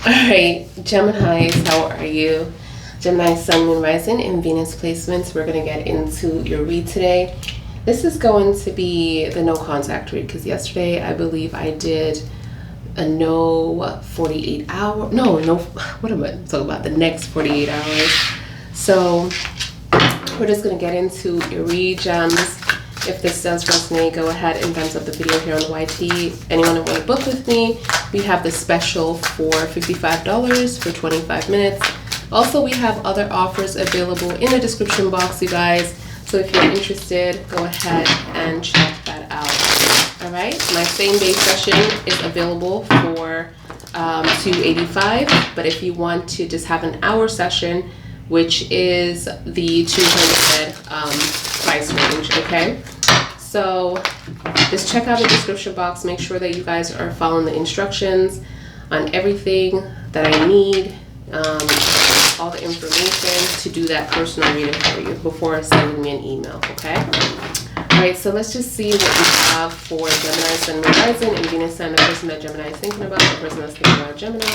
Alright, Geminis, how are you? Gemini, Sun, Moon, Rising, and Venus placements. We're going to get into your read today. This is going to be the no contact read because yesterday I believe I did a no 48 hour. No, what am I talking about? The next 48 hours. So we're just going to get into your read, gems. If this does resonate, go ahead and thumbs up the video here on YT. Anyone who want to book with me, we have the special for $55 for 25 minutes. Also, we have other offers available in the description box, you guys. So if you're interested, go ahead and check that out. All right, my same day session is available for $285. But if you want to just have an hour session, which is the 200 price range, okay? So just check out the description box. Make sure that you guys are following the instructions on everything that I need, all the information to do that personal reading for you before sending me an email, okay? All right, so let's just see what we have for Gemini, Sun, Moon, Rising, and Venus, Sun, the person that Gemini is thinking about, the person that's thinking about Gemini.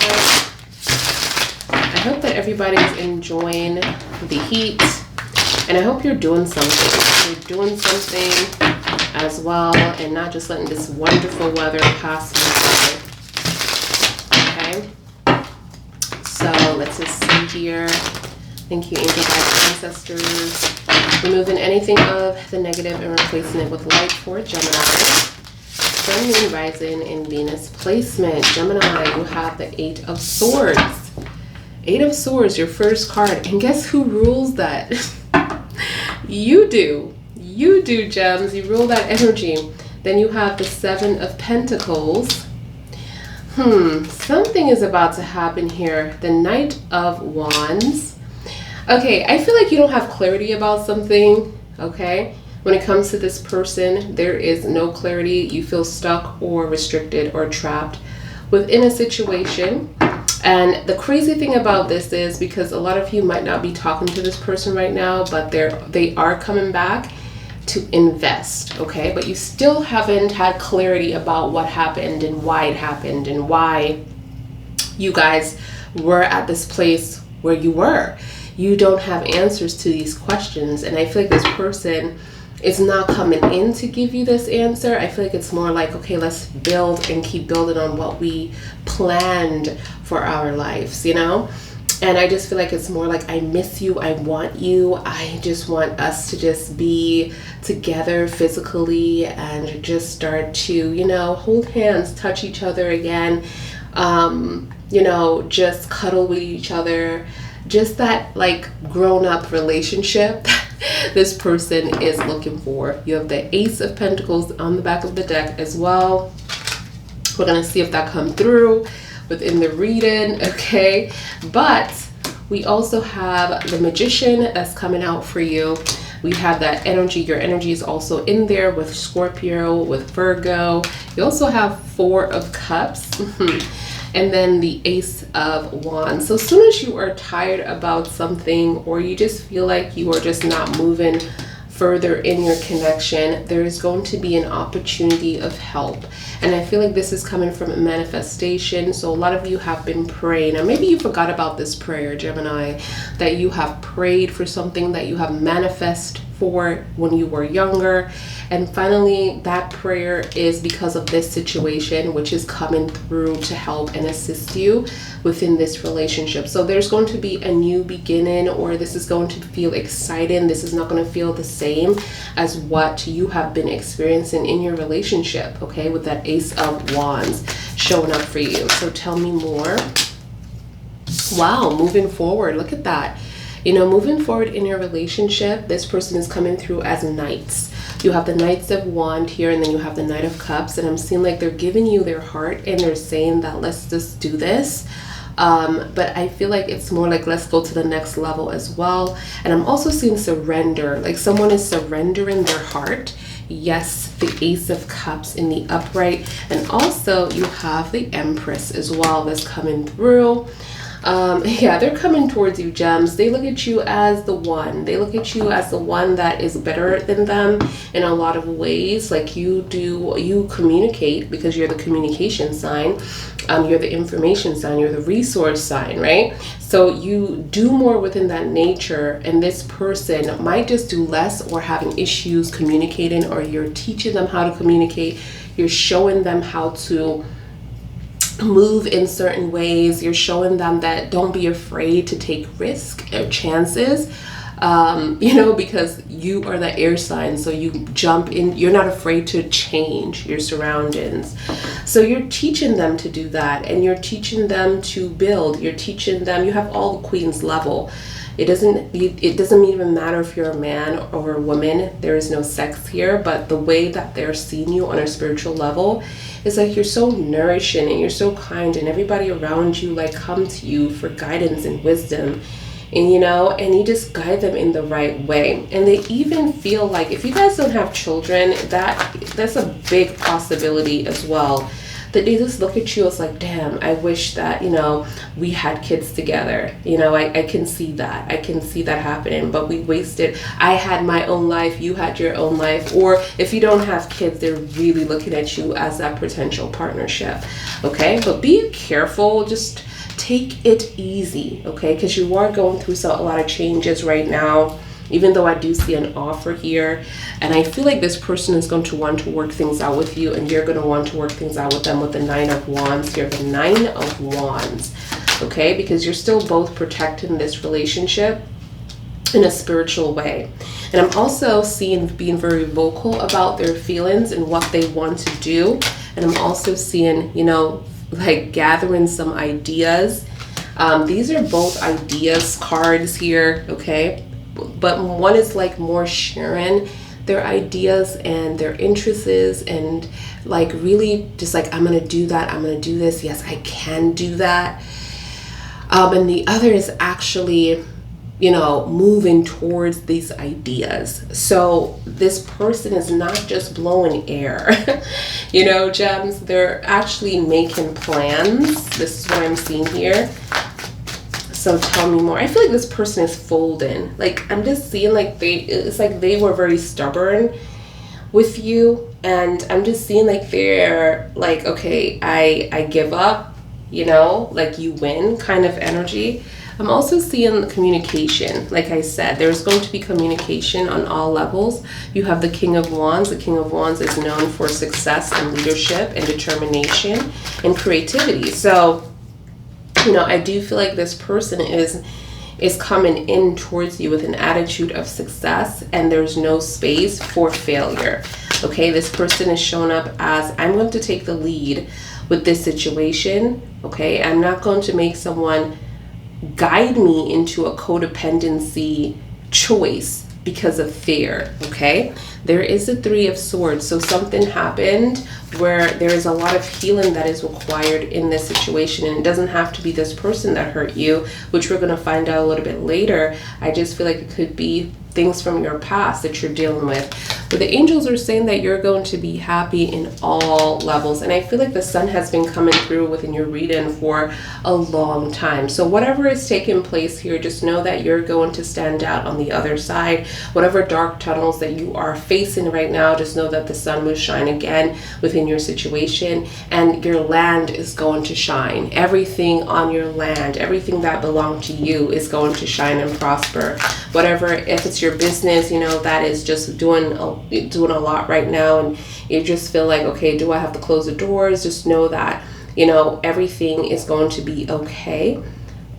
I hope that everybody's enjoying the heat, and I hope you're doing something. You're doing something as well, and not just letting this wonderful weather pass you by. Okay, so let's just see here. Thank you, angel guides, ancestors. Removing anything of the negative and replacing it with light for Gemini. Sun, Moon, Rising, and Venus placement. Gemini, you have the 8 of Swords. 8 of Swords, your first card. And guess who rules that? You do. You do, gems. You rule that energy. Then you have the 7 of Pentacles. Something is about to happen here. The Knight of Wands. Okay, I feel like you don't have clarity about something, okay? When it comes to this person, there is no clarity. You feel stuck or restricted or trapped within a situation. And the crazy thing about this is because a lot of you might not be talking to this person right now, but they are coming back to invest, okay? But you still haven't had clarity about what happened and why it happened and why you guys were at this place where you were. You don't have answers to these questions, and I feel like this person is not coming in to give you this answer. I feel like it's more like, okay, let's build and keep building on what we planned for our lives, you know? And I just feel like it's more like, I miss you, I want you, I just want us to just be together physically and just start to, you know, hold hands, touch each other again, you know, just cuddle with each other, just that like grown-up relationship this person is looking for. You have the Ace of Pentacles on the back of the deck as well. We're gonna see if that comes through within the reading, okay? But we also have the Magician that's coming out for you. We have that energy. Your energy is also in there with Scorpio, with Virgo. You also have 4 of Cups. And then the Ace of Wands. So as soon as you are tired about something, or you just feel like you are just not moving further in your connection, there is going to be an opportunity of help. And I feel like this is coming from a manifestation. So a lot of you have been praying, and maybe you forgot about this prayer, Gemini, that you have prayed for something that you have manifest for when you were younger, and finally that prayer is because of this situation, which is coming through to help and assist you within this relationship. So there's going to be a new beginning, or this is going to feel exciting. This is not going to feel the same as what you have been experiencing in your relationship, okay, with that Ace of Wands showing up for you. So tell me more. Wow, moving forward, look at that. You know, moving forward in your relationship, this person is coming through as knights. You have the Knights of Wands here, and then you have the Knight of Cups, and I'm seeing like they're giving you their heart, and they're saying that let's just do this. But I feel like it's more like let's go to the next level as well. And I'm also seeing surrender, like someone is surrendering their heart. Yes, the Ace of Cups in the upright, and also you have the Empress as well that's coming through. Yeah, they're coming towards you, gems. They look at you as the one. They look at you as the one that is better than them in a lot of ways. Like you communicate because you're the communication sign. You're the information sign, you're the resource sign, right? So you do more within that nature, and this person might just do less or having issues communicating, or you're teaching them how to communicate, you're showing them how to move in certain ways, you're showing them that don't be afraid to take risk or chances. Because you are the air sign, so you jump in, you're not afraid to change your surroundings. So you're teaching them to do that, and you're teaching them to build, you're teaching them, you have all the queen's level. It doesn't even matter if you're a man or a woman, there is no sex here, but the way that they're seeing you on a spiritual level is like you're so nourishing and you're so kind, and everybody around you like come to you for guidance and wisdom. And and you just guide them in the right way. And they even feel like, if you guys don't have children, that's a big possibility as well, that they just look at you as like, damn, I wish that we had kids together. I can see that happening, but we wasted. I had my own life, you had your own life. Or if you don't have kids, they're really looking at you as that potential partnership. Okay, but be careful, just take it easy, okay? Because you are going through a lot of changes right now, even though I do see an offer here. And I feel like this person is going to want to work things out with you, and you're going to want to work things out with them with the 9 of Wands here, the 9 of Wands, okay? Because you're still both protecting this relationship in a spiritual way. And I'm also seeing being very vocal about their feelings and what they want to do. And I'm also seeing, like gathering some ideas. These are both ideas cards here, okay? But one is like more sharing their ideas and their interests, and like really just like, I'm gonna do that, I'm gonna do this, yes, I can do that. And the other is actually moving towards these ideas. So this person is not just blowing air, gems, they're actually making plans. This is what I'm seeing here. So tell me more. I feel like this person is folding. Like, I'm just seeing like it's like they were very stubborn with you, and I'm just seeing like they're like, okay, I give up, like you win kind of energy. I'm also seeing communication. Like I said, there's going to be communication on all levels. You have the King of Wands. The King of Wands is known for success and leadership and determination and creativity. So, I do feel like this person is coming in towards you with an attitude of success, and there's no space for failure. Okay, this person is showing up as, I'm going to take the lead with this situation. Okay, I'm not going to make someone guide me into a codependency choice because of fear. Okay, there is a 3 of Swords, so something happened where there is a lot of healing that is required in this situation, and it doesn't have to be this person that hurt you, which we're going to find out a little bit later. I just feel like it could be things from your past that you're dealing with. But the angels are saying that you're going to be happy in all levels. And I feel like the sun has been coming through within your reading for a long time. So whatever is taking place here, just know that you're going to stand out on the other side. Whatever dark tunnels that you are facing right now, just know that the sun will shine again within your situation, and your land is going to shine. Everything on your land, everything that belongs to you is going to shine and prosper. Whatever, if it's your business, that is just doing a lot right now, and you just feel like, okay, do I have to close the doors? Just know that, everything is going to be okay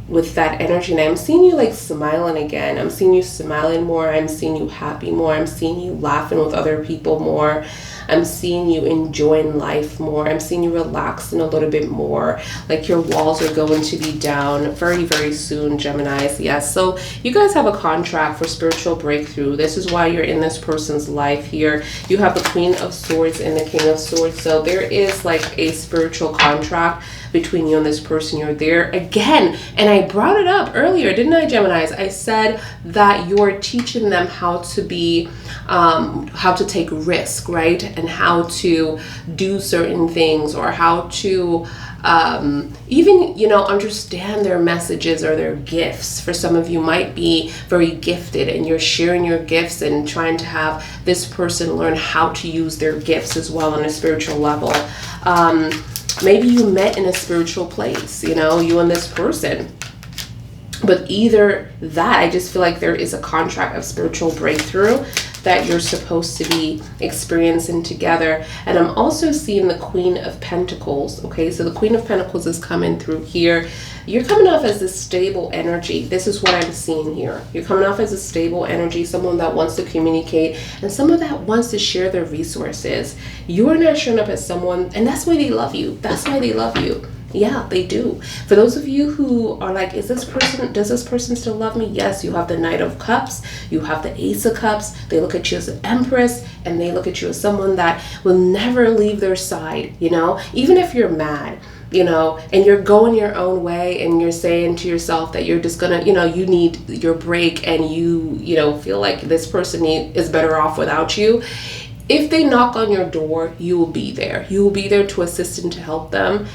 with that energy. And I'm seeing you like smiling again. I'm seeing you smiling more. I'm seeing you happy more. I'm seeing you laughing with other people more. I'm seeing you enjoying life more. I'm seeing you relaxing a little bit more. Like your walls are going to be down very, very soon, Geminis. Yes. So you guys have a contract for spiritual breakthrough. This is why you're in this person's life here. You have the Queen of Swords and the King of Swords. So there is like a spiritual contract between you and this person. You're there again. And I brought it up earlier, didn't I, Geminis? I said that you're teaching them how to be, how to take risk, right? And how to do certain things, or how to even, understand their messages or their gifts. For some of you might be very gifted, and you're sharing your gifts and trying to have this person learn how to use their gifts as well on a spiritual level. Maybe you met in a spiritual place, you know, you and this person. But either that, I just feel like there is a contract of spiritual breakthrough that you're supposed to be experiencing together. And I'm also seeing the Queen of Pentacles. Okay, so the Queen of Pentacles is coming through here. You're coming off as this stable energy. This is what I'm seeing here. You're coming off as a stable energy, someone that wants to communicate and someone that wants to share their resources. You are not showing up as someone, and that's why they love you. That's why they love you. Yeah, they do. For those of you who are like, does this person still love me? Yes, you have the Knight of Cups, you have the Ace of Cups. They look at you as an Empress, and they look at you as someone that will never leave their side, you know, even if you're mad, you know, and you're going your own way and you're saying to yourself that you're just gonna, you know, you need your break and you know, feel like this person is better off without you. If they knock on your door, you will be there. You will be there to assist and to help them.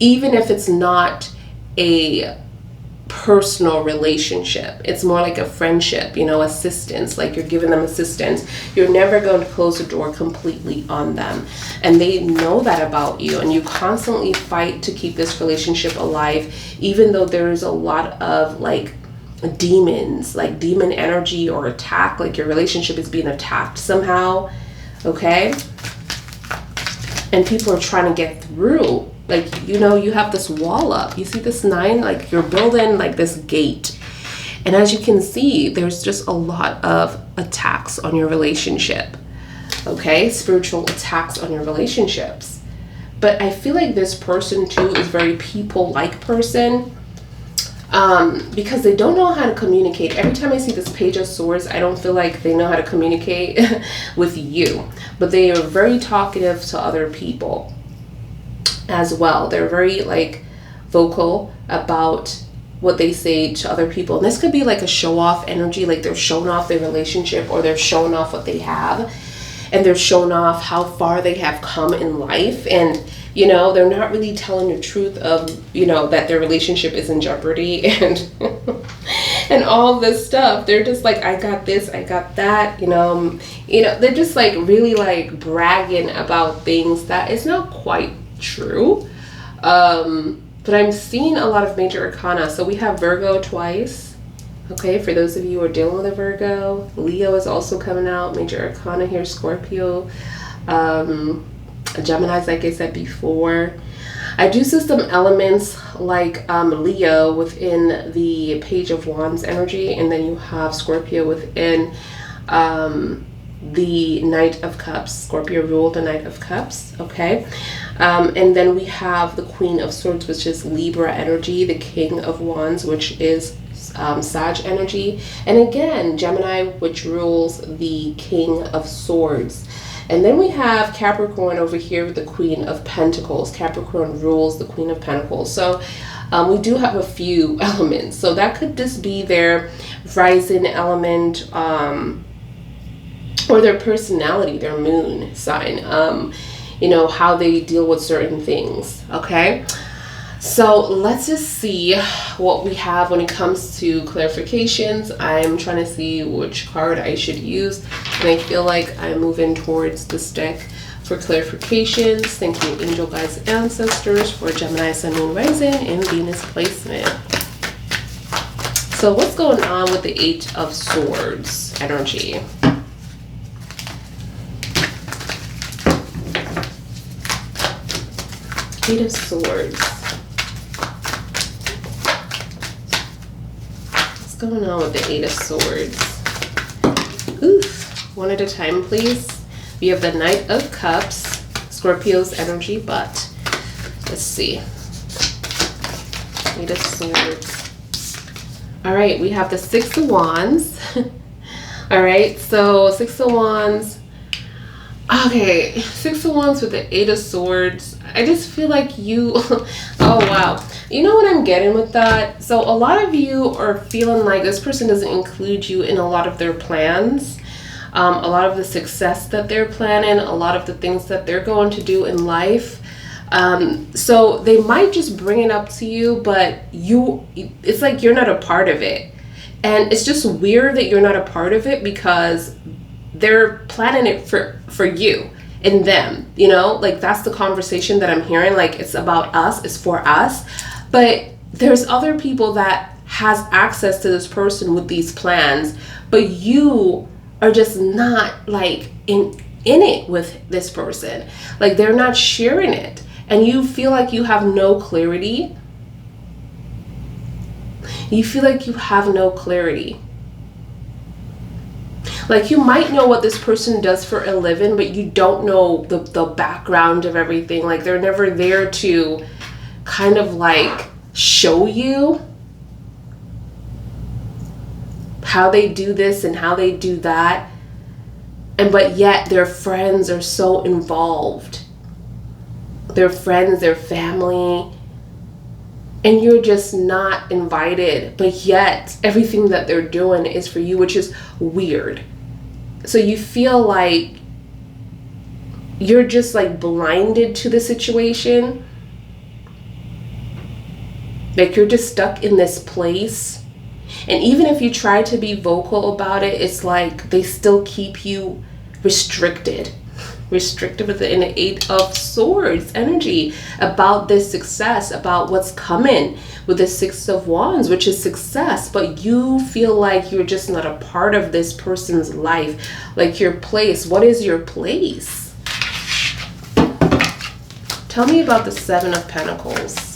Even if it's not a personal relationship, it's more like a friendship, you know, assistance, like you're giving them assistance. You're never going to close the door completely on them. And they know that about you. And you constantly fight to keep this relationship alive, even though there's a lot of like demons, like demon energy or attack, like your relationship is being attacked somehow. Okay. And people are trying to get through. Like, you know, you have this wall up. You see this 9? Like, you're building like this gate. And as you can see, there's just a lot of attacks on your relationship. Okay? Spiritual attacks on your relationships. But I feel like this person, too, is very people-like person. Because they don't know how to communicate. Every time I see this Page of Swords, I don't feel like they know how to communicate with you. But they are very talkative to other people as well. They're very like vocal about what they say to other people. And this could be like a show-off energy, like they're showing off their relationship or they're showing off what they have. And they're showing off how far they have come in life. And you know, they're not really telling the truth of, you know, that their relationship is in jeopardy and and all this stuff. They're just like, I got this, I got that, you know, they're just like really like bragging about things that is not quite true. But I'm seeing a lot of major arcana. So we have Virgo twice. Okay, for those of you who are dealing with a Virgo, Leo is also coming out. Major arcana here, Scorpio. Gemini's, like I said before. I do see some elements like Leo within the Page of Wands energy, and then you have Scorpio within the Knight of Cups. Scorpio ruled the Knight of Cups, okay? And then we have the Queen of Swords, which is Libra energy, the King of Wands, which is Sag energy, and again, Gemini, which rules the King of Swords. And then we have Capricorn over here with the Queen of Pentacles. Capricorn rules the Queen of Pentacles. So we do have a few elements. So that could just be their rising element or their personality, their moon sign, you know, how they deal with certain things, okay? So let's just see what we have when it comes to clarifications. I'm trying to see which card I should use, and I feel like I'm moving towards this deck for clarifications. Thank you, angel guides, ancestors, for Gemini, Sun, Moon, Rising, and Venus placement. So what's going on with the 8 of Swords energy? Eight of Swords. What's going on with the 8 of Swords? Oof. One at a time, please. We have the Knight of Cups, Scorpio's energy, but let's see. 8 of Swords. All right, we have the 6 of Wands. All right, so 6 of Wands. Okay, 6 of Wands with the 8 of Swords. I just feel like you, oh wow. You know what I'm getting with that? So a lot of you are feeling like this person doesn't include you in a lot of their plans. A lot of the success that they're planning, a lot of the things that they're going to do in life. So they might just bring it up to you, but it's like you're not a part of it. And it's just weird that you're not a part of it because they're planning it for you. in them, you know? Like, that's the conversation that I'm hearing. Like, it's about us, it's for us. But there's other people that has access to this person with these plans, but you are just not like in it with this person. Like, they're not sharing it, and you feel like you have no clarity. You feel like you have no clarity. Like, you might know what this person does for a living, but you don't know the background of everything. Like, they're never there to kind of like show you how they do this and how they do that. And but yet their friends are so involved. Their friends, their family, and you're just not invited. But yet everything that they're doing is for you, which is weird. So you feel like you're just like blinded to the situation. Like, you're just stuck in this place. And even if you try to be vocal about it, it's like they still keep you restricted with an 8 of Swords energy about this success, about what's coming with the 6 of Wands, which is success. But you feel like you're just not a part of this person's life. Like, your place. What is your place? Tell me about the 7 of Pentacles.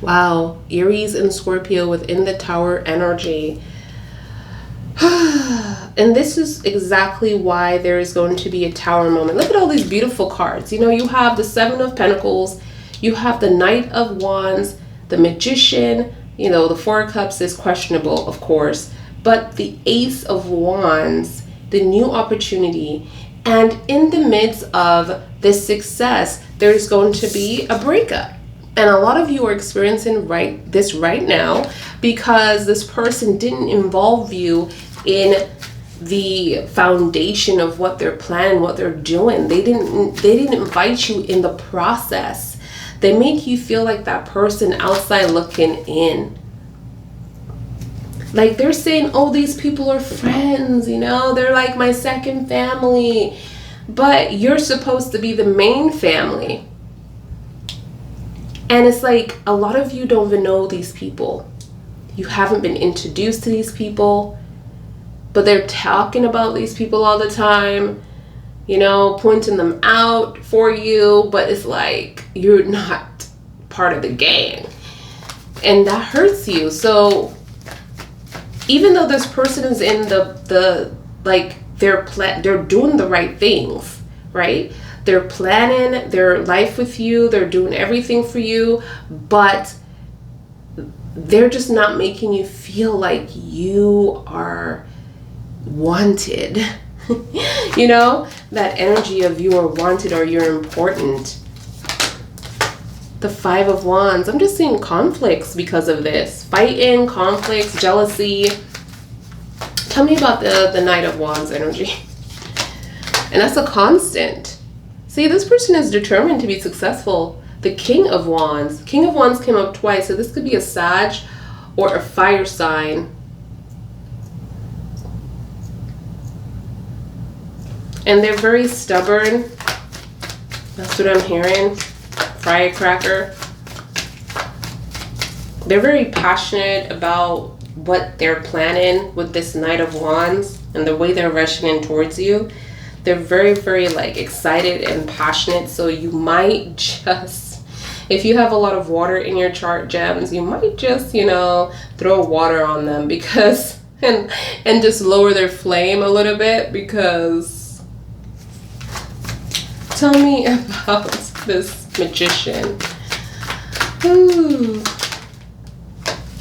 Wow, Aries and Scorpio within the Tower energy. And this is exactly why there is going to be a Tower moment. Look at all these beautiful cards. You know, you have the 7 of Pentacles, you have the Knight of Wands, the Magician, you know, the 4 of Cups is questionable, of course, but the Ace of Wands, the new opportunity. And in the midst of this success, there's going to be a breakup. And a lot of you are experiencing this right now because this person didn't involve you in the foundation of what they're planning, what they're doing. They didn't invite you in the process. They make you feel like that person outside looking in. Like, they're saying, oh, these people are friends, you know, they're like my second family. But you're supposed to be the main family. And it's like a lot of you don't even know these people. You haven't been introduced to these people, but they're talking about these people all the time, you know, pointing them out for you, but it's like you're not part of the gang. And that hurts you. So even though this person is in the like they're doing the right things, right? They're planning their life with you. They're doing everything for you, but they're just not making you feel like you are wanted. You know, that energy of you are wanted or you're important. The 5 of Wands. I'm just seeing conflicts because of this. Fighting, conflicts, jealousy. Tell me about the Knight of Wands energy. And that's a constant. See, this person is determined to be successful. The King of Wands. King of Wands came up twice, so this could be a Sag or a fire sign. And they're very stubborn. That's what I'm hearing. Firecracker. They're very passionate about what they're planning with this Knight of Wands and the way they're rushing in towards you. They're very, very like excited and passionate. So you might just, if you have a lot of water in your chart, gems, you might just, you know, throw water on them because, and just lower their flame a little bit because, tell me about this Magician. Ooh.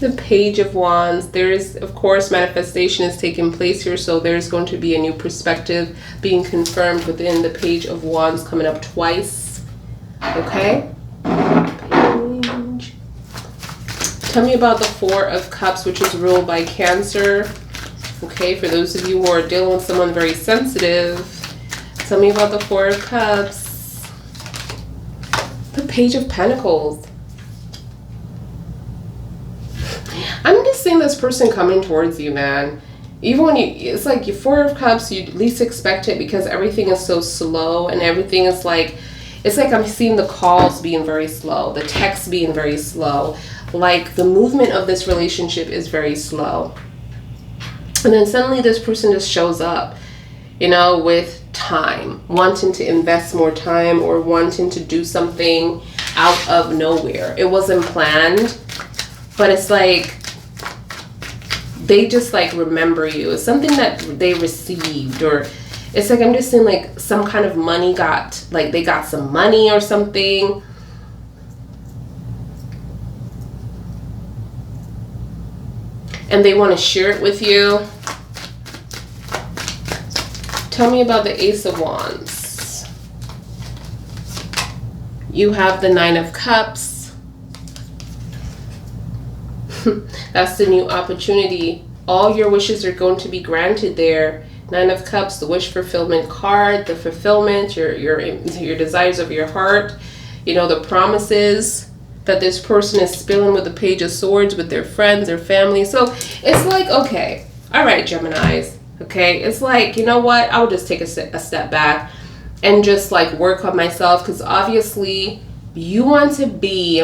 The Page of Wands. There is, of course, manifestation is taking place here, so there's going to be a new perspective being confirmed within the Page of Wands coming up twice. Okay? Page. Tell me about the 4 of Cups, which is ruled by Cancer. Okay, for those of you who are dealing with someone very sensitive, tell me about the 4 of Cups. The Page of Pentacles. I'm just seeing this person coming towards you, man. Even when it's like your Four of Cups, you least expect it because everything is so slow and everything is like, it's like I'm seeing the calls being very slow, the texts being very slow. Like the movement of this relationship is very slow. And then suddenly this person just shows up, you know, with time, wanting to invest more time or wanting to do something out of nowhere. It wasn't planned, but it's like they just like remember you. It's something that they received, or it's like I'm just seeing like some kind of money got, like they got some money or something. And they want to share it with you. Tell me about the Ace of Wands. You have the Nine of Cups. That's the new opportunity. All your wishes are going to be granted there. Nine of Cups, the wish fulfillment card, the fulfillment, your desires of your heart. You know, the promises that this person is spilling with the Page of Swords with their friends, their family. So it's like, okay, all right, Geminis. Okay, it's like, you know what? I would just take a step back and just like work on myself, because obviously you want to be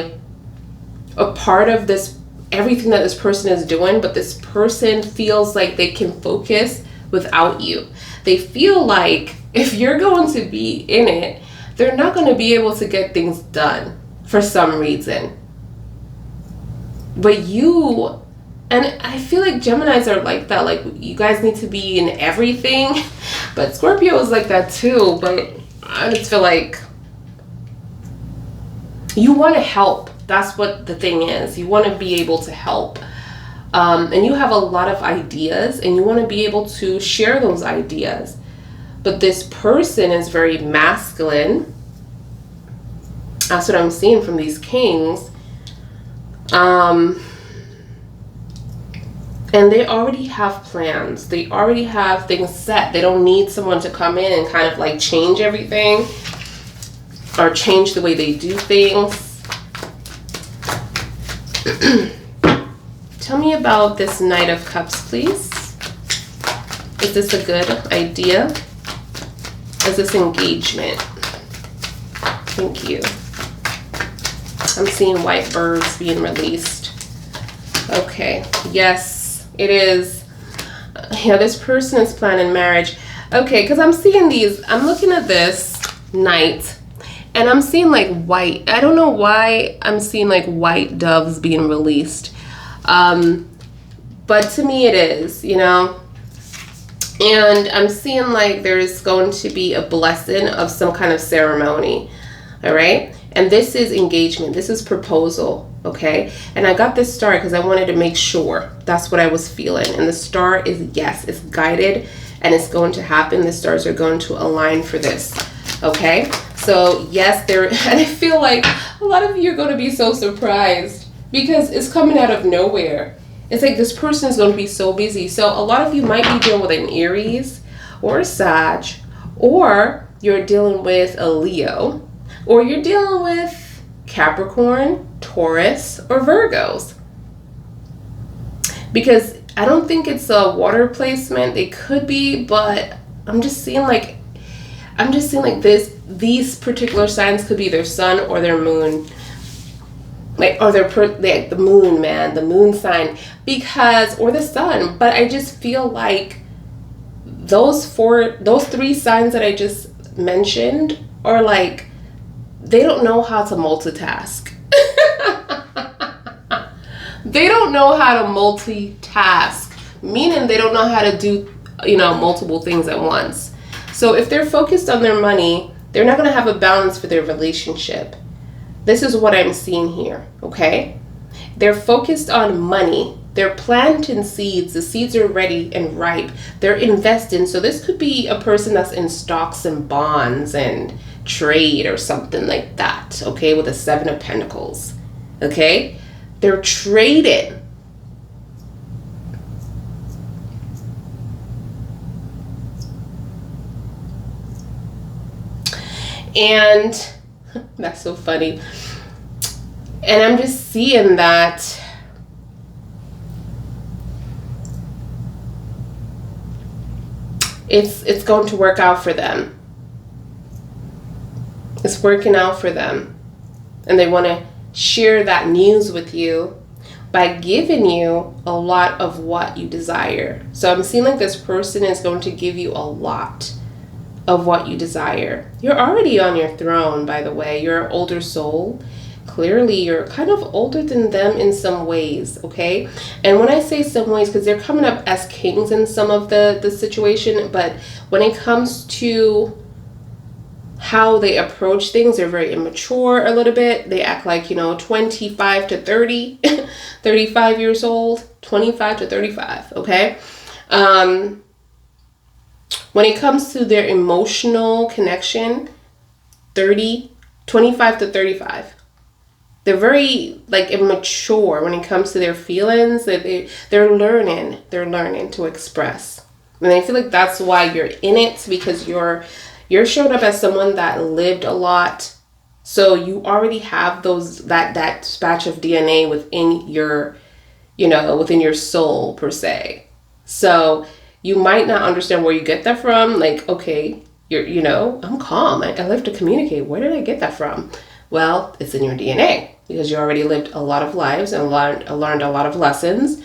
a part of this, everything that this person is doing, but this person feels like they can focus without you. They feel like if you're going to be in it, they're not going to be able to get things done for some reason. But you, and I feel like Geminis are like that, like you guys need to be in everything, but Scorpio is like that too. But I just feel like you want to help. That's what the thing is. You want to be able to help. And you have a lot of ideas and you want to be able to share those ideas. But this person is very masculine. That's what I'm seeing from these kings. And they already have plans. They already have things set. They don't need someone to come in and kind of like change everything or change the way they do things. Tell me about this Knight of Cups, please. Is this a good idea? Is this engagement? Thank you. I'm seeing white birds being released. Okay, yes, it is. Yeah, this person is planning marriage. Okay, because I'm seeing these, I'm looking at this Knight, and I'm seeing like white. I don't know why I'm seeing like white doves being released. But to me it is, you know. And I'm seeing like there's going to be a blessing of some kind of ceremony. All right. And this is engagement. This is proposal. Okay. And I got this star because I wanted to make sure that's what I was feeling. And the star is yes, it's guided and it's going to happen. The stars are going to align for this. Okay. So yes, there, and I feel like a lot of you are going to be so surprised because it's coming out of nowhere. It's like this person is going to be so busy. So a lot of you might be dealing with an Aries or a Sag, or you're dealing with a Leo, or you're dealing with Capricorn, Taurus, or Virgos. Because I don't think it's a water placement. It could be, but I'm just seeing like this. These particular signs could be their sun or their moon. Like, or the moon, man, the moon sign, because, or the sun. But I just feel like those three signs that I just mentioned are like, they don't know how to multitask. They don't know how to multitask, meaning they don't know how to do, you know, multiple things at once. So if they're focused on their money, they're not going to have a balance for their relationship. This is what I'm seeing here, okay? They're focused on money. They're planting seeds. The seeds are ready and ripe. They're investing. So this could be a person that's in stocks and bonds and trade or something like that, okay? With a Seven of Pentacles, okay? They're trading. And that's so funny. And I'm just seeing that it's going to work out for them. It's working out for them. And they want to share that news with you by giving you a lot of what you desire. So I'm seeing like this person is going to give you a lot of what you desire. You're already on your throne, by the way. You're an older soul. Clearly, you're kind of older than them in some ways, okay? And when I say some ways, because they're coming up as kings in some of the situation, but when it comes to how they approach things, they're very immature a little bit. They act like, 25 to 30, 35 years old, 25 to 35, okay? When it comes to their emotional connection, 25 to 35. They're very immature when it comes to their feelings. They're learning to express. And I feel like that's why you're in it, because you're showing up as someone that lived a lot. So you already have that batch of DNA within your soul per se. So you might not understand where you get that from. Like, okay, I'm calm. I live to communicate. Where did I get that from? Well, it's in your DNA, because you already lived a lot of lives and learned a lot of lessons.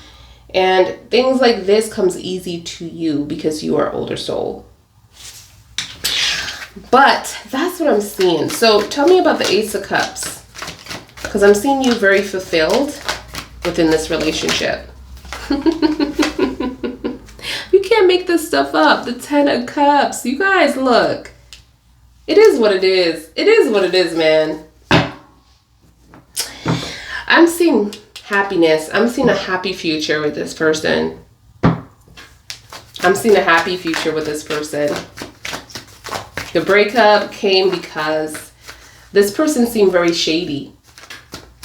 And things like this comes easy to you because you are older soul. But that's what I'm seeing. So tell me about the Ace of Cups, because I'm seeing you very fulfilled within this relationship. You can't make this stuff up. The Ten of Cups. You guys, look. It is what it is. It is what it is, man. I'm seeing happiness. I'm seeing a happy future with this person. I'm seeing a happy future with this person. The breakup came because this person seemed very shady.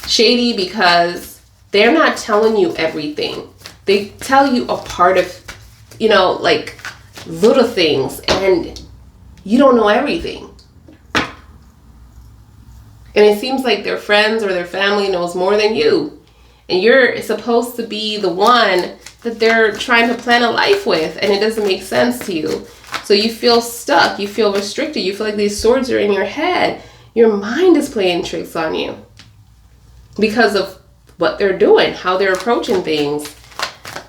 Shady because they're not telling you everything. They tell you a part of, little things, and you don't know everything. And it seems like their friends or their family knows more than you. And you're supposed to be the one that they're trying to plan a life with, and it doesn't make sense to you. So you feel stuck, you feel restricted, you feel like these swords are in your head. Your mind is playing tricks on you because of what they're doing, how they're approaching things.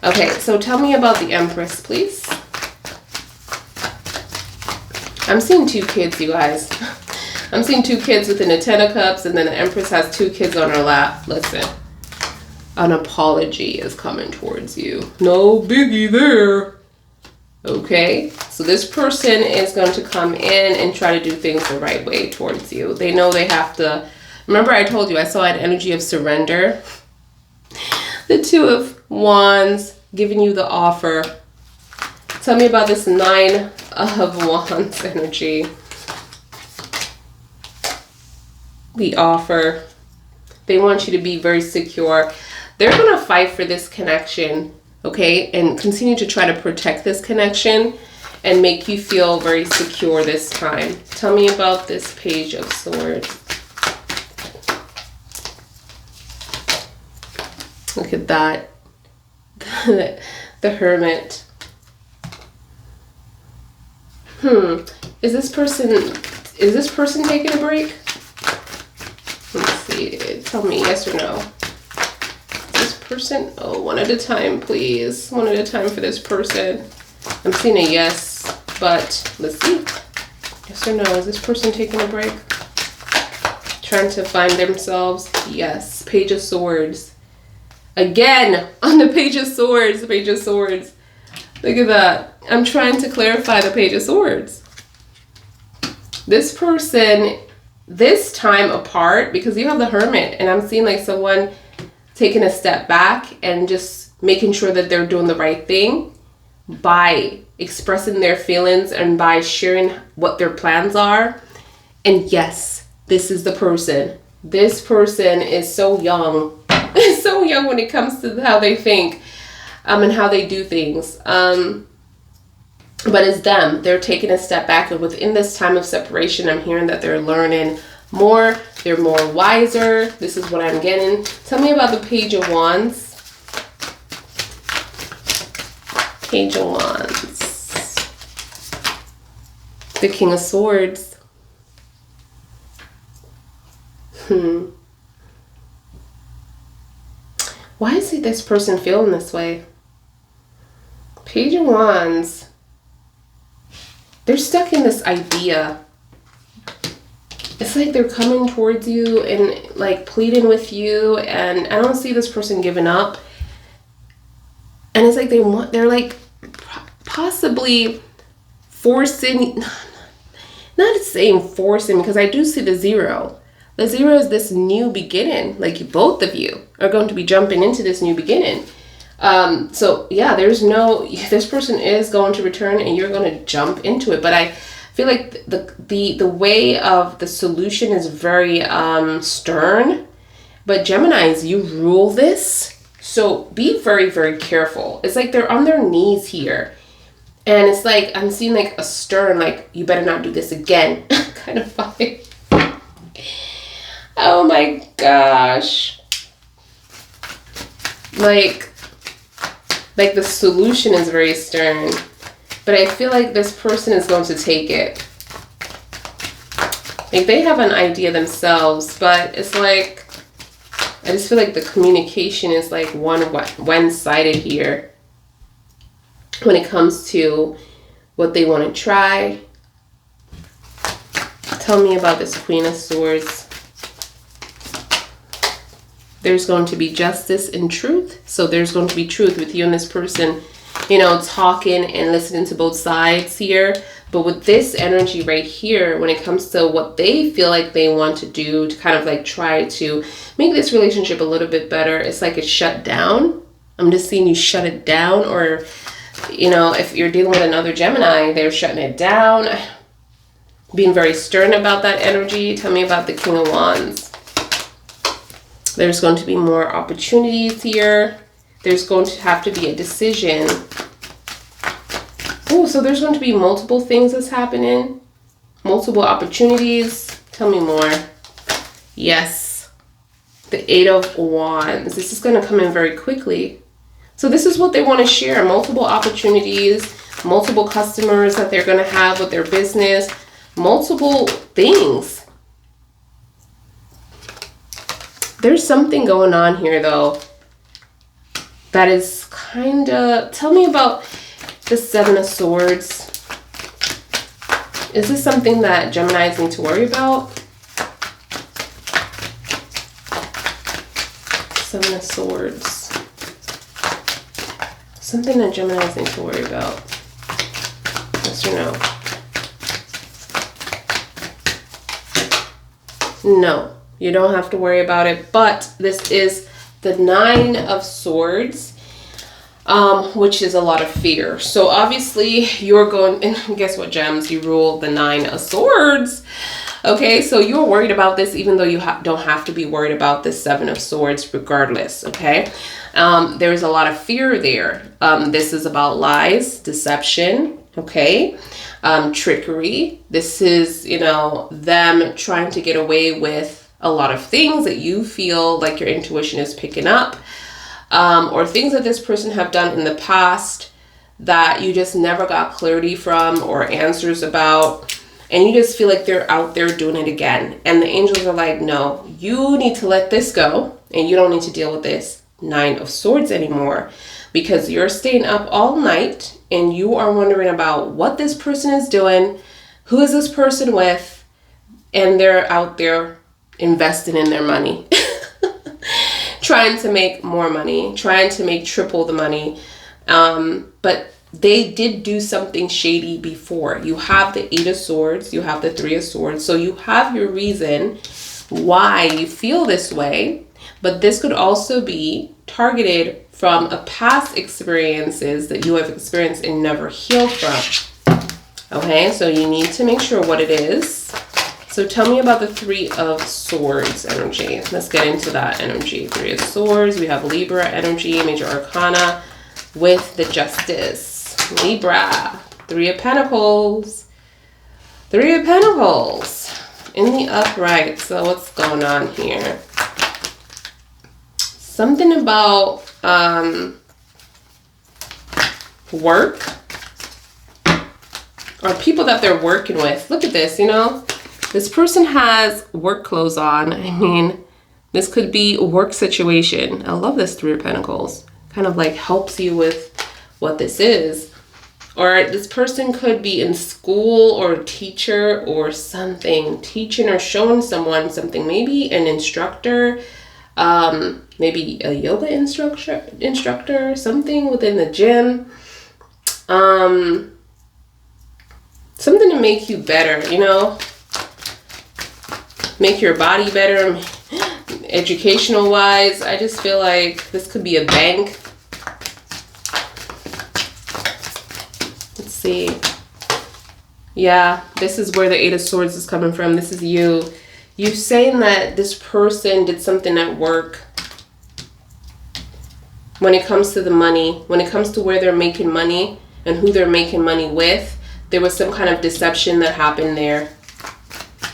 Okay, so tell me about the Empress, please. I'm seeing 2 kids, you guys. I'm seeing 2 kids within the Ten of Cups, and then the Empress has 2 kids on her lap. Listen, an apology is coming towards you. No biggie there. Okay, so this person is going to come in and try to do things the right way towards you. They know they have to. Remember I told you I saw an energy of surrender. The Two of Wands giving you the offer. Tell me about this Nine of Wands energy. The offer. They want you to be very secure. They're going to fight for this connection, okay? And continue to try to protect this connection and make you feel very secure this time. Tell me about this Page of Swords. Look at that. The Hermit. Is this person taking a break? Let's see. Tell me yes or no. This person, one at a time, please. One at a time for this person. I'm seeing a yes, but let's see. Yes or no. Is this person taking a break? Trying to find themselves? Yes. Page of Swords. Again, on the Page of Swords. Page of Swords. Look at that. I'm trying to clarify the Page of Swords. This person, this time apart, because you have the Hermit, and I'm seeing like someone taking a step back and just making sure that they're doing the right thing by expressing their feelings and by sharing what their plans are. And yes, this is the person. This person is so young. So young when it comes to how they think and how they do things. But it's them. They're taking a step back, and within this time of separation, I'm hearing that they're learning more. They're more wiser. This is what I'm getting. Tell me about the Page of Wands. Page of Wands. The King of Swords. Why is it this person feeling this way? Page of Wands. They're stuck in this idea. It's like they're coming towards you and like pleading with you, and I don't see this person giving up. And it's like they're like possibly forcing, not saying forcing, because I do see the 0. The 0 is this new beginning. Like both of you are going to be jumping into this new beginning. So yeah, this person is going to return and you're going to jump into it. But I feel like the way of the solution is very stern. But Geminis, you rule this. So be very, very careful. It's like they're on their knees here. And it's like, I'm seeing like a stern, like, you better not do this again kind of vibe. Oh my gosh. Like the solution is very stern. But I feel like this person is going to take it. Like they have an idea themselves, but it's like, I just feel like the communication is like one-sided here when it comes to what they want to try. Tell me about this Queen of Swords. There's going to be justice and truth. So there's going to be truth with you and this person, you know, talking and listening to both sides here. But with this energy right here, when it comes to what they feel like they want to do to kind of like try to make this relationship a little bit better, it's like it's shut down. I'm just seeing you shut it down, or, you know, if you're dealing with another Gemini, they're shutting it down, being very stern about that energy. Tell me about the King of Wands. There's going to be more opportunities here. There's going to have to be a decision. Oh, so there's going to be multiple things that's happening. Multiple opportunities. Tell me more. Yes. The 8 of Wands. This is going to come in very quickly. So this is what they want to share. Multiple opportunities. Multiple customers that they're going to have with their business. Multiple things. There's something going on here, though, that is kind of... Tell me about the 7 of Swords. Is this something that Geminis need to worry about? 7 of Swords. Something that Geminis need to worry about. Yes or no? No. You don't have to worry about it, but this is the 9 of Swords, which is a lot of fear. So obviously you're going, and guess what, Gems? You rule the 9 of Swords. Okay, so you're worried about this, even though you don't have to be worried about the 7 of Swords regardless, okay? There's a lot of fear there. This is about lies, deception, okay? Trickery. This is, you know, them trying to get away with a lot of things that you feel like your intuition is picking up, or things that this person have done in the past that you just never got clarity from or answers about, and you just feel like they're out there doing it again. And the angels are like, no, you need to let this go, and you don't need to deal with this 9 of Swords anymore, because you're staying up all night and you are wondering about what this person is doing, who is this person with, and they're out there investing in their money, trying to make more money, trying to make triple the money. But they did do something shady before. You have the 8 of Swords, you have the 3 of Swords. So you have your reason why you feel this way, but this could also be targeted from a past experiences that you have experienced and never healed from. Okay, so you need to make sure what it is. So tell me about the 3 of Swords energy. Let's get into that energy. 3 of Swords. We have Libra energy, major arcana with the Justice. Libra. 3 of Pentacles. 3 of Pentacles in the upright. So what's going on here? Something about work. or people that they're working with. Look at this, you know? This person has work clothes on. I mean, this could be a work situation. I love this Three of Pentacles. Kind of like helps you with what this is. Or this person could be in school or a teacher or something. Teaching or showing someone something. Maybe an instructor. Maybe a yoga instructor. Something within the gym. Something to make you better, you know? Make your body better, educational wise. I just feel like this could be a bank. Let's see. Yeah, this is where the Eight of Swords is coming from. This is you. You saying that this person did something at work. When it comes to the money, when it comes to where they're making money and who they're making money with, there was some kind of deception that happened there.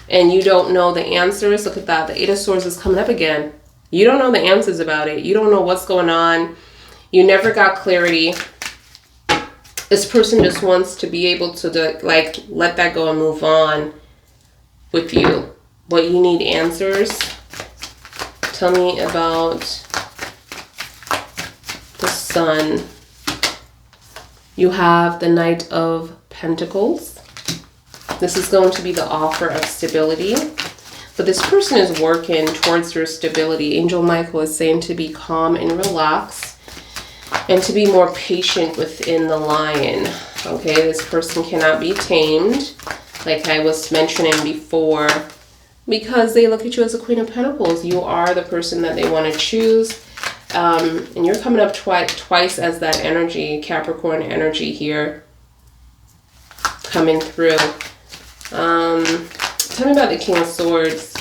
And you don't know the answers. Look at that. The Eight of Swords is coming up again. You don't know the answers about it. You don't know what's going on. You never got clarity. This person just wants to be able to like let that go and move on with you. But you need answers. Tell me about the Sun. You have the Knight of Pentacles. This is going to be the offer of stability. But this person is working towards your stability. Angel Michael is saying to be calm and relax and to be more patient within the Lion. Okay, this person cannot be tamed, like I was mentioning before, because they look at you as a Queen of Pentacles. You are the person that they want to choose. And you're coming up twice as that energy, Capricorn energy here, coming through. Tell me about the King of Swords.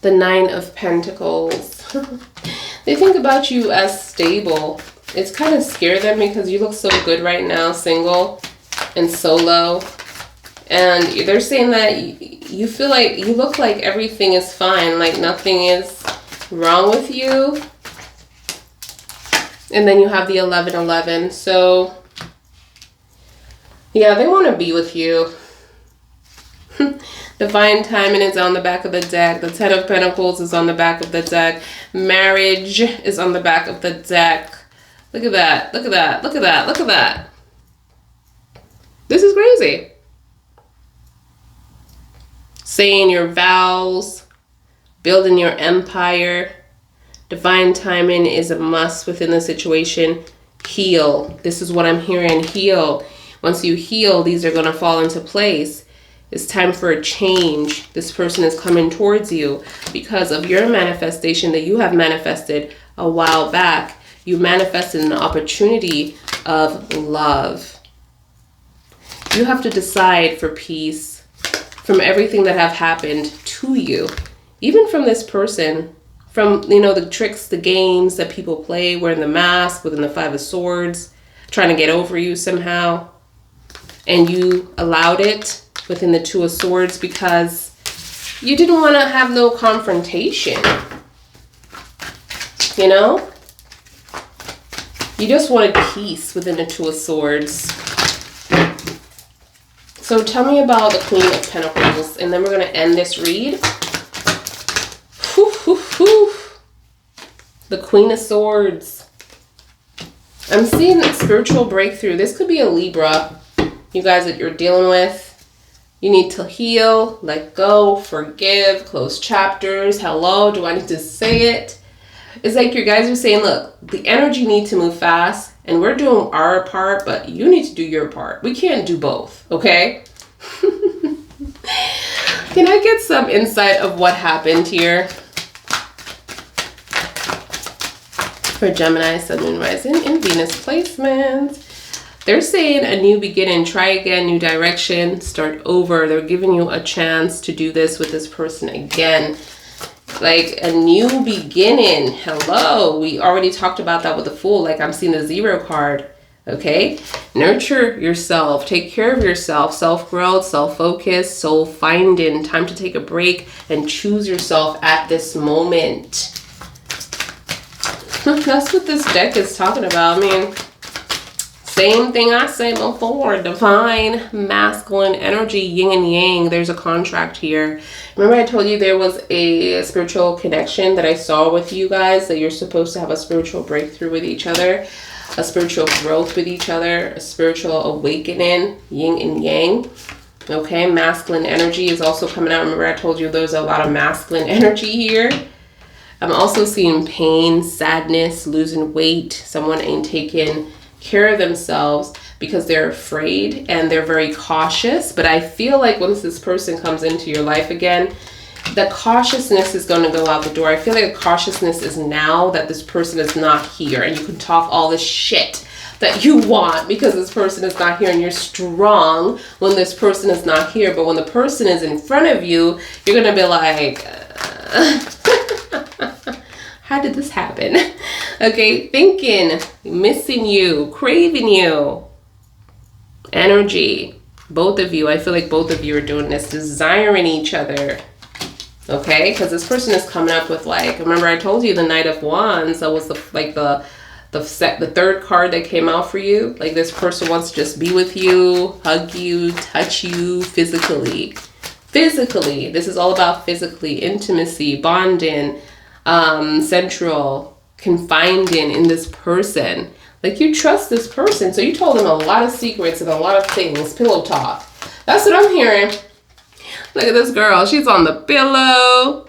The Nine of Pentacles. They think about you as stable. It's kind of scared them because you look so good right now, single and solo. And they're saying that you feel like you look like everything is fine, like nothing is wrong with you. And then you have the 1111. So yeah, they want to be with you. Divine Timing is on the back of the deck. The Ten of Pentacles is on the back of the deck. Marriage is on the back of the deck. Look at that. Look at that. Look at that. Look at that. This is crazy. Saying your vows. Building your empire. Divine Timing is a must within the situation. Heal. This is what I'm hearing. Heal. Once you heal, these are going to fall into place. It's time for a change. This person is coming towards you because of your manifestation that you have manifested a while back. You manifested an opportunity of love. You have to decide for peace from everything that have happened to you. Even from this person, from, you know, the tricks, the games that people play, wearing the mask within the Five of Swords, trying to get over you somehow. And you allowed it within the Two of Swords because you didn't want to have no confrontation. You know? You just wanted peace within the Two of Swords. So tell me about the Queen of Pentacles, and then we're going to end this read. The Queen of Swords. I'm seeing a spiritual breakthrough. This could be a Libra. You guys that you're dealing with. You need to heal, let go, forgive, close chapters. Hello, do I need to say it? It's like your guys are saying, look, the energy needs to move fast and we're doing our part, but you need to do your part. We can't do both, okay? Can I get some insight of what happened here? For Gemini, Sun, Moon, Rising, and Venus placements. They're saying a new beginning, try again, new direction, start over. They're giving you a chance to do this with this person again. Like a new beginning. Hello. We already talked about that with the Fool. Like I'm seeing the Zero card. Okay. Nurture yourself. Take care of yourself. Self-growth, self-focus, soul finding. Time to take a break and choose yourself at this moment. That's what this deck is talking about. I mean, Same thing I said before, divine masculine energy, yin and yang. There's a contract here. Remember I told you there was a spiritual connection that I saw with you guys, that you're supposed to have a spiritual breakthrough with each other, a spiritual growth with each other, a spiritual awakening, yin and yang. Okay, masculine energy is also coming out. Remember I told you there's a lot of masculine energy here. I'm also seeing pain, sadness, losing weight. Someone ain't taking care of themselves because they're afraid and they're very cautious. But I feel like once this person comes into your life again, the cautiousness is going to go out the door. I feel like the cautiousness is now that this person is not here, and you can talk all this shit that you want because this person is not here, and you're strong when this person is not here. But when the person is in front of you, you're going to be like, how did this happen? Okay, thinking, missing you, craving you. Energy. Both of you, I feel like both of you are doing this, desiring each other. Okay, because this person is coming up with, like, remember I told you the Knight of Wands, that was the third card that came out for you. Like, this person wants to just be with you, hug you, touch you physically. Physically, this is all about physically, intimacy, bonding, central, confiding in this person. Like, you trust this person, so you told them a lot of secrets and a lot of things. Pillow talk. That's what I'm hearing. Look at this girl. She's on the pillow,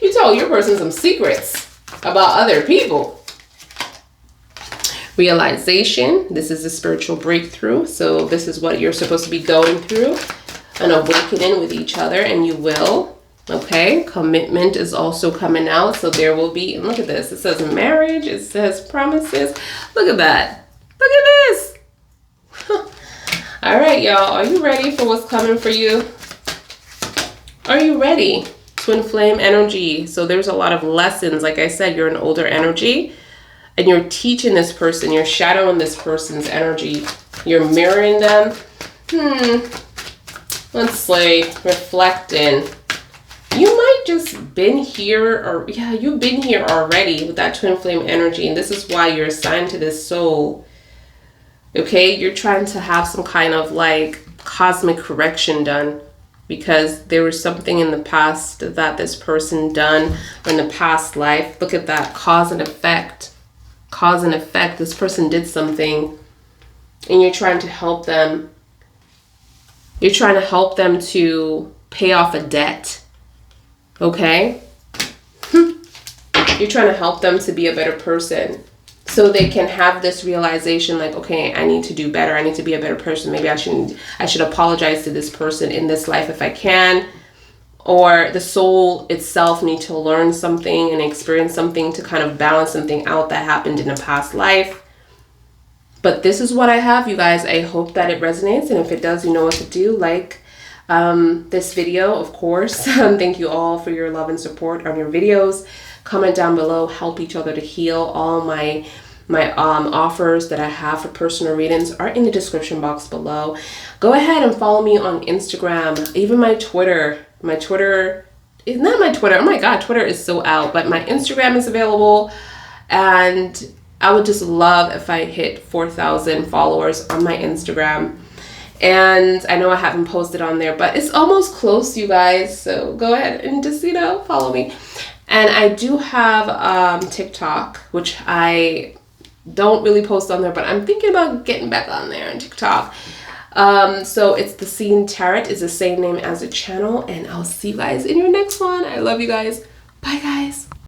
you told your person some secrets about other people. Realization. This is a spiritual breakthrough. So this is what you're supposed to be going through. An awakening with each other, and you will. Okay. Commitment is also coming out. So there will be, and look at this. It says marriage. It says promises. Look at that. Look at this. All right, y'all. Are you ready for what's coming for you? Are you ready? Twin flame energy. So there's a lot of lessons. Like I said, you're an older energy, and you're teaching this person. You're shadowing this person's energy. You're mirroring them. Let's say reflecting. You might just been here, or yeah, you've been here already with that twin flame energy, and this is why you're assigned to this soul. Okay, you're trying to have some kind of like cosmic correction done because there was something in the past that this person done in the past life. Look at that, cause and effect. Cause and effect. This person did something, and you're trying to help them. You're trying to help them to pay off a debt. Okay? You're trying to help them to be a better person so they can have this realization like, okay, I need to do better. I need to be a better person. Maybe I should apologize to this person in this life if I can. Or the soul itself need to learn something and experience something to kind of balance something out that happened in a past life. But this is what I have, you guys. I hope that it resonates. And if it does, you know what to do. Like this video, of course. Thank you all for your love and support on your videos. Comment down below. Help each other to heal. All my offers that I have for personal readings are in the description box below. Go ahead and follow me on Instagram. Even my Twitter. My Twitter is not my Twitter. Oh my God, Twitter is so out. But my Instagram is available. And I would just love if I hit 4,000 followers on my Instagram. And I know I haven't posted on there, but it's almost close, you guys. So go ahead and just, follow me. And I do have TikTok, which I don't really post on there, but I'm thinking about getting back on there on TikTok. So it's The Scene Tarot is the same name as the channel. And I'll see you guys in your next one. I love you guys. Bye, guys.